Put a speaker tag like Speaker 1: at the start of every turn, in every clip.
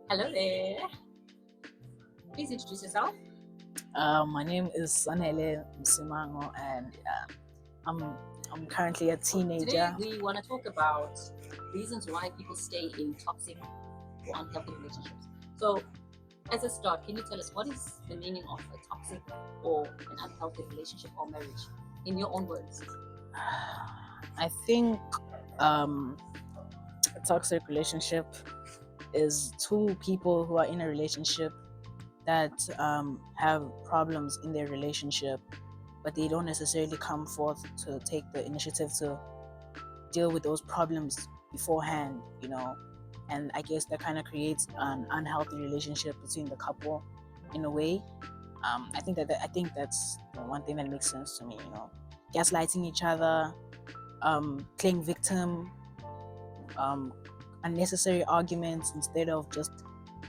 Speaker 1: Hello there. Please introduce yourself.
Speaker 2: My name is Sanele Msimango, and I'm I'm currently a
Speaker 1: Today
Speaker 2: teenager.
Speaker 1: we want to talk about reasons why people stay in toxic or unhealthy relationships. So, as a start, can you tell us what is the meaning of a toxic or an unhealthy relationship or marriage in your own words?
Speaker 2: I think a toxic relationship is two people who are in a relationship that have problems in their relationship, but they don't necessarily come forth to take the initiative to deal with those problems beforehand, and I guess that kind of creates an unhealthy relationship between the couple in a way. I think that's the one thing that makes sense to me, gaslighting each other, playing victim, um, unnecessary arguments instead of just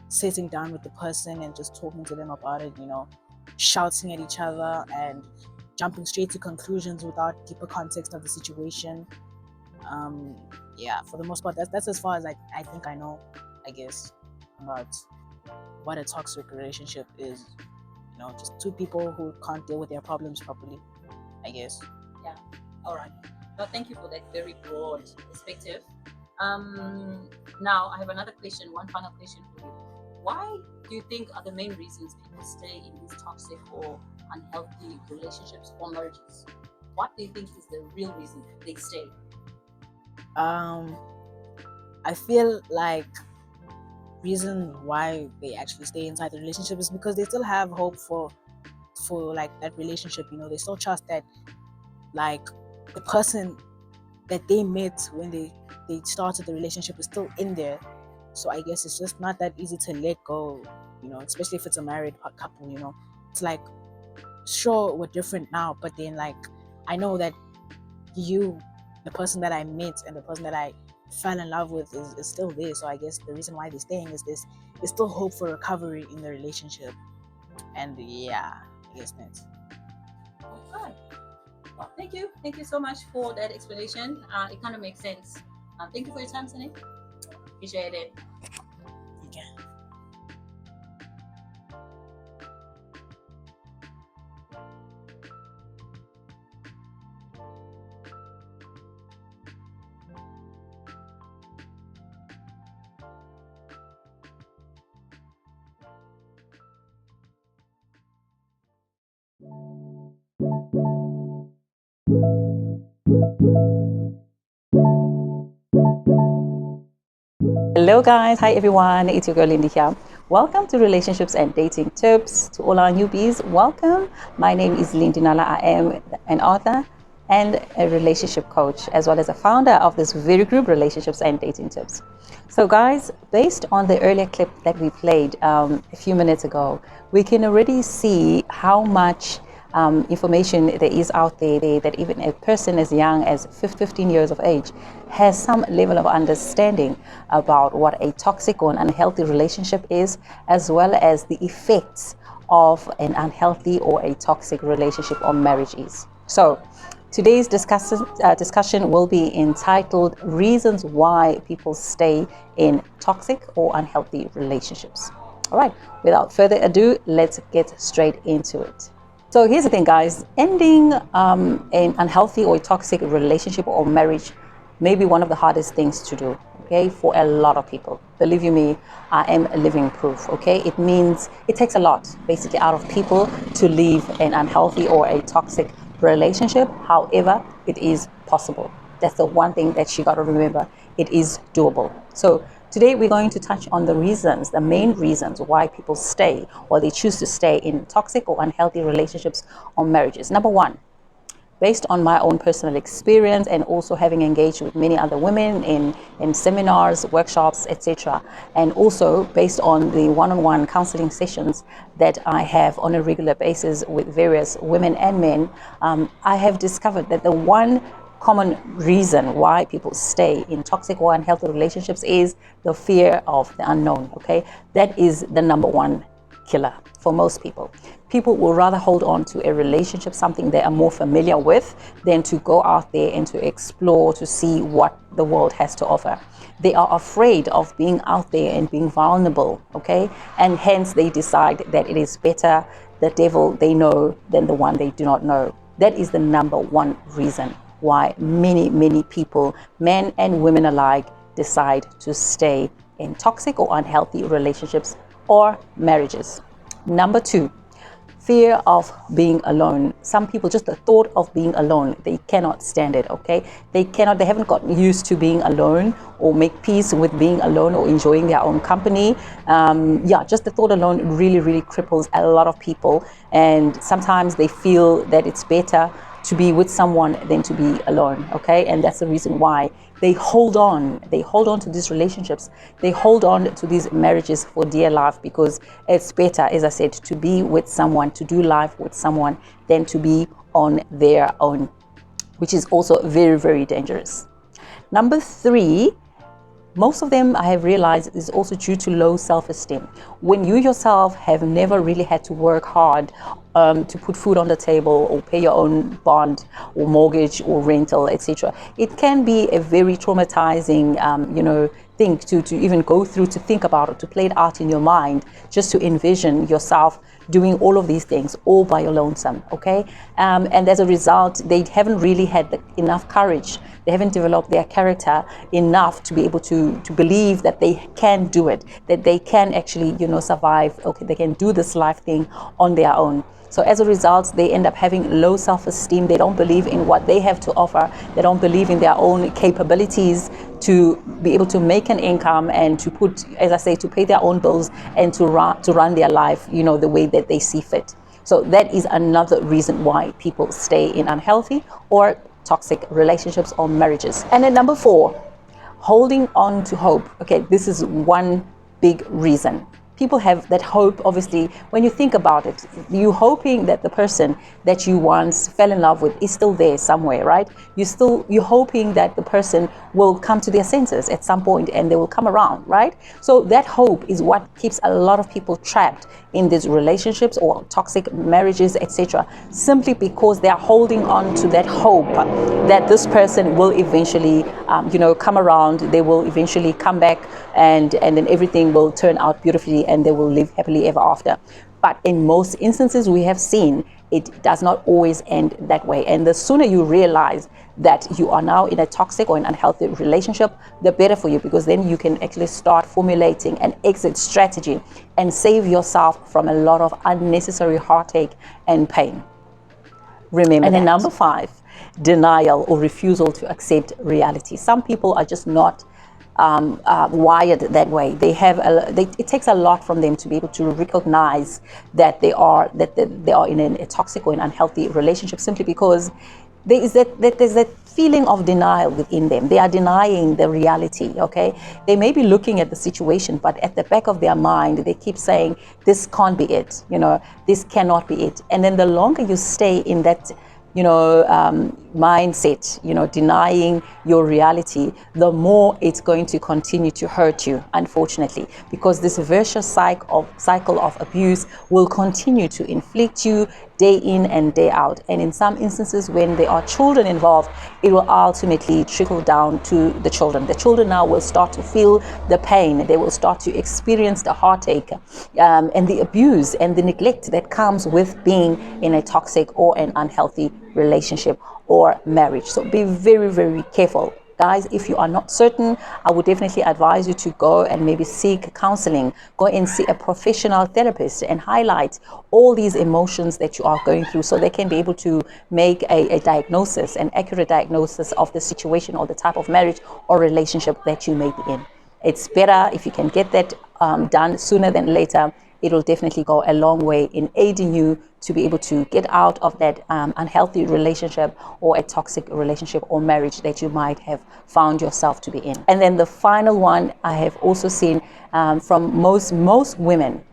Speaker 2: sitting down with the person and just talking to them about it, shouting at each other and jumping straight to conclusions without deeper context of the situation. Yeah, for the most part, that's as far as I think I know, I guess, about what a toxic relationship is. Just two people who can't deal with their problems properly, I guess.
Speaker 1: Yeah. All right. Well, thank you for that very broad perspective. Now I have another question, one final question for you. Why do you think are the main reasons people stay in these toxic or unhealthy relationships or marriages? What do you think is the real reason they stay?
Speaker 2: I feel like reason why they actually stay inside the relationship is because they still have hope for like that relationship. They still trust that like the person that they met when they started the relationship is still in there. So I guess it's just not that easy to let go, especially if it's a married couple. It's like, sure, we're different now, but then like I know that the person that I met and the person that I fell in love with is still there. So I guess the reason why they're staying is there's still hope for recovery in the relationship. And yeah, I guess that's
Speaker 1: Okay. Well, thank you. Thank you so much for that explanation. It kind of makes sense. Thank you for your time, Sunny. Appreciate it.
Speaker 2: okay.
Speaker 3: Hello, guys. Hi, everyone. It's your girl Lindy here. Welcome to Relationships and Dating Tips. To all our newbies, welcome. My name is Lindy Nala. I am an author and a relationship coach, as well as a founder of this very group, Relationships and Dating Tips. So, guys, based on the earlier clip that we played a few minutes ago, we can already see how much information there is out there that even a person as young as 15 years of age has some level of understanding about what a toxic or an unhealthy relationship is, as well as the effects of an unhealthy or a toxic relationship or marriage is. So today's discussion will be entitled Reasons Why People Stay in Toxic or Unhealthy Relationships. All right, without further ado, let's get straight into it. So here's the thing, guys. Ending an unhealthy or toxic relationship or marriage may be one of the hardest things to do, okay, for a lot of people. Believe you me, I am living proof, okay? It means it takes a lot, basically, out of people to leave an unhealthy or a toxic relationship. However, it is possible. That's the one thing that you got to remember. It is doable. So today we're going to touch on the reasons, the main reasons why people stay or they choose to stay in toxic or unhealthy relationships or marriages. Number one, based on my own personal experience and also having engaged with many other women in seminars, workshops, etc. And also based on the one-on-one counseling sessions that I have on a regular basis with various women and men, I have discovered that the one common reason why people stay in toxic or unhealthy relationships is the fear of the unknown, okay? That is the number one killer for most people. People will rather hold on to a relationship, something they are more familiar with, than to go out there and to explore, to see what the world has to offer. They are afraid of being out there and being vulnerable, okay? And hence they decide that it is better the devil they know than the one they do not know. That is the number one reason why many people, men and women alike, decide to stay in toxic or unhealthy relationships or marriages. Number two, fear of being alone. Some people, just the thought of being alone, they cannot stand it, okay? They haven't gotten used to being alone or make peace with being alone or enjoying their own company. Just the thought alone really cripples a lot of people. And sometimes they feel that it's better to be with someone than to be alone, okay? And that's the reason why they hold on to these relationships, they hold on to these marriages for dear life, because it's better, as I said, to be with someone, to do life with someone, than to be on their own, which is also very dangerous. Number three, most of them, I have realized, is also due to low self-esteem. When you yourself have never really had to work hard to put food on the table or pay your own bond or mortgage or rental, etc., it can be a very traumatizing, thing to even go through, to think about it, to play it out in your mind, just to envision yourself doing all of these things all by your lonesome, okay? And as a result, they haven't really had enough courage. They haven't developed their character enough to be able to believe that they can do it, that they can actually, survive, okay, they can do this life thing on their own. So as a result, they end up having low self-esteem. They don't believe in what they have to offer. They don't believe in their own capabilities to be able to make an income and to put, as I say, to pay their own bills and to run their life, the way that they see fit. So that is another reason why people stay in unhealthy or toxic relationships or marriages. And then number four, holding on to hope. Okay, this is one big reason. People have that hope, obviously, when you think about it, you're hoping that the person that you once fell in love with is still there somewhere, right? You're hoping that the person will come to their senses at some point and they will come around, right? So that hope is what keeps a lot of people trapped in these relationships or toxic marriages, etc., simply because they are holding on to that hope that this person will eventually, come around, they will eventually come back, and then everything will turn out beautifully and they will live happily ever after. But in most instances, we have seen it does not always end that way. And the sooner you realize that you are now in a toxic or an unhealthy relationship, the better for you, because then you can actually start formulating an exit strategy and save yourself from a lot of unnecessary heartache and pain. Remember. And then number five, denial or refusal to accept reality. Some people are just not wired that way. It takes a lot from them to be able to recognize that they are in a toxic or an unhealthy relationship, simply because there's that feeling of denial within them. They are denying the reality, okay? They may be looking at the situation, but at the back of their mind, they keep saying, this can't be it, this cannot be it. And then the longer you stay in that mindset, denying your reality, the more it's going to continue to hurt you, unfortunately, because this vicious cycle of abuse will continue to inflict you day in and day out. And in some instances, when there are children involved, it will ultimately trickle down to the children. The children now will start to feel the pain. They will start to experience the heartache and the abuse and the neglect that comes with being in a toxic or an unhealthy relationship or marriage. So be very careful. Guys, if you are not certain, I would definitely advise you to go and maybe seek counseling. Go and see a professional therapist and highlight all these emotions that you are going through, so they can be able to make a diagnosis, an accurate diagnosis of the situation or the type of marriage or relationship that you may be in. It's better if you can get that done sooner than later. It will definitely go a long way in aiding you to be able to get out of that unhealthy relationship or a toxic relationship or marriage that you might have found yourself to be in. And then the final one I have also seen from most women,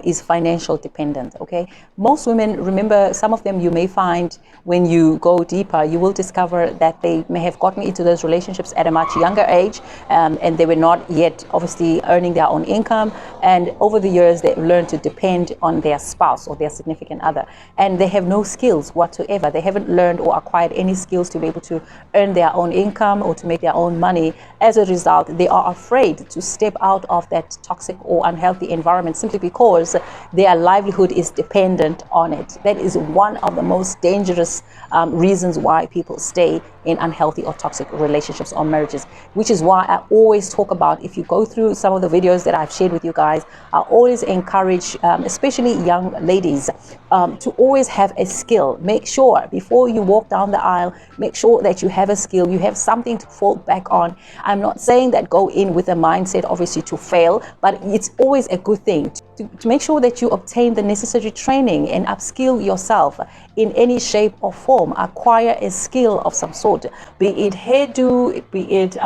Speaker 3: is financial dependent. Okay, most women, remember, some of them you may find when you go deeper, you will discover that they may have gotten into those relationships at a much younger age, and they were not yet obviously earning their own income, and over the years they learned to depend on their spouse or their significant other, and they have no skills whatsoever. They haven't learned or acquired any skills to be able to earn their own income or to make their own money. As a result, they are afraid to step out of that toxic or unhealthy environment simply because their livelihood is dependent on it. That is one of the most dangerous reasons why people stay in unhealthy or toxic relationships or marriages, which is why I always talk about, if you go through some of the videos that I've shared with you guys, I always encourage, especially young ladies, to always have a skill. Make sure before you walk down the aisle, make sure that you have a skill, you have something to fall back on. I'm not saying that go in with a mindset obviously to fail, but it's always a good thing to make sure that you obtain the necessary training and upskill yourself in any shape or form. Acquire a skill of some sort, be it hairdo, be it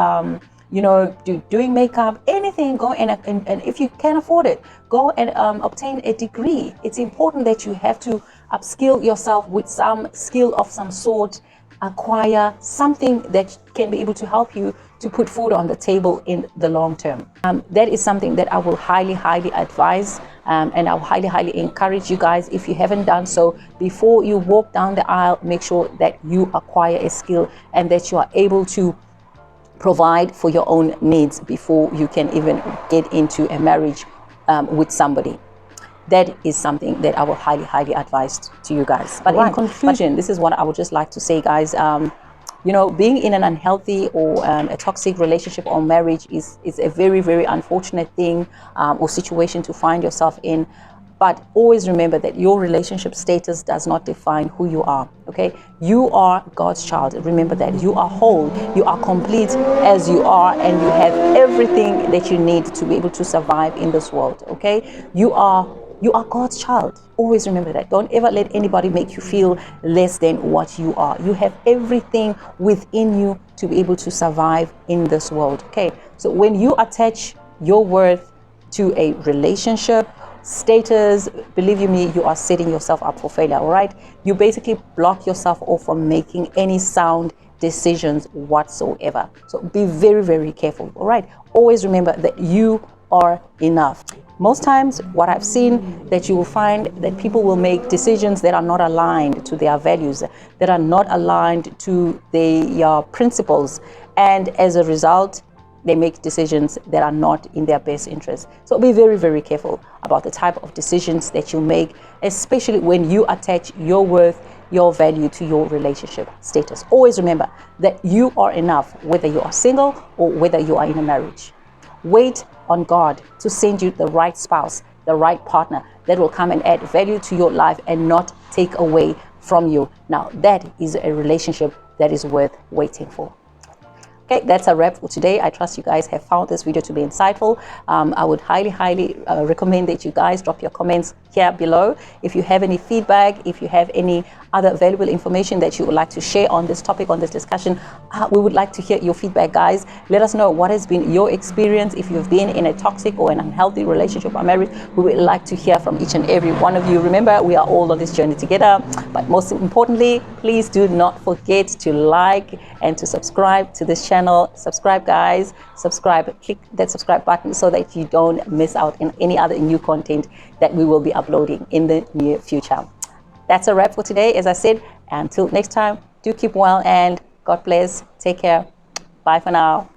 Speaker 3: doing makeup, anything. Go and if you can afford it, go and obtain a degree. It's important that you have to upskill yourself with some skill of some sort. Acquire something that can be able to help you to put food on the table in the long term. That is something that I will highly advise, and I'll highly encourage you guys, if you haven't done so, before you walk down the aisle, make sure that you acquire a skill and that you are able to provide for your own needs before you can even get into a marriage with somebody. That is something that I will highly advise to you guys. But in conclusion, this is what I would just like to say, guys. Being in an unhealthy or a toxic relationship or marriage is a very unfortunate thing or situation to find yourself in. But always remember that your relationship status does not define who you are, okay? You are God's child. Remember that. You are whole. You are complete as you are, and you have everything that you need to be able to survive in this world, okay? You are God's child. Always remember that. Don't ever let anybody make you feel less than what you are. You have everything within you to be able to survive in this world, okay? So when you attach your worth to a relationship status, believe you me, you are setting yourself up for failure. All right, you basically block yourself off from making any sound decisions whatsoever. So be very careful. All right, always remember that you are enough. Most times what I've seen, that you will find that people will make decisions that are not aligned to their values, that are not aligned to their principles, and as a result they make decisions that are not in their best interest. So be very careful about the type of decisions that you make, especially when you attach your worth, your value to your relationship status. Always remember that you are enough, whether you are single or whether you are in a marriage. Wait on God to send you the right spouse, the right partner that will come and add value to your life and not take away from you. Now, that is a relationship that is worth waiting for. Okay, that's a wrap for today. I trust you guys have found this video to be insightful. I would highly recommend that you guys drop your comments here below. If you have any feedback, if you have any other valuable information that you would like to share on this topic, on this discussion, we would like to hear your feedback, guys. Let us know what has been your experience. If you've been in a toxic or an unhealthy relationship or marriage, we would like to hear from each and every one of you. Remember, we are all on this journey together. But most importantly, please do not forget to like and to subscribe to this channel. Subscribe, guys. Subscribe. Click that subscribe button so that you don't miss out on any other new content that we will be uploading in the near future. That's a wrap for today. As I said, until next time, do keep well and God bless. Take care. Bye for now.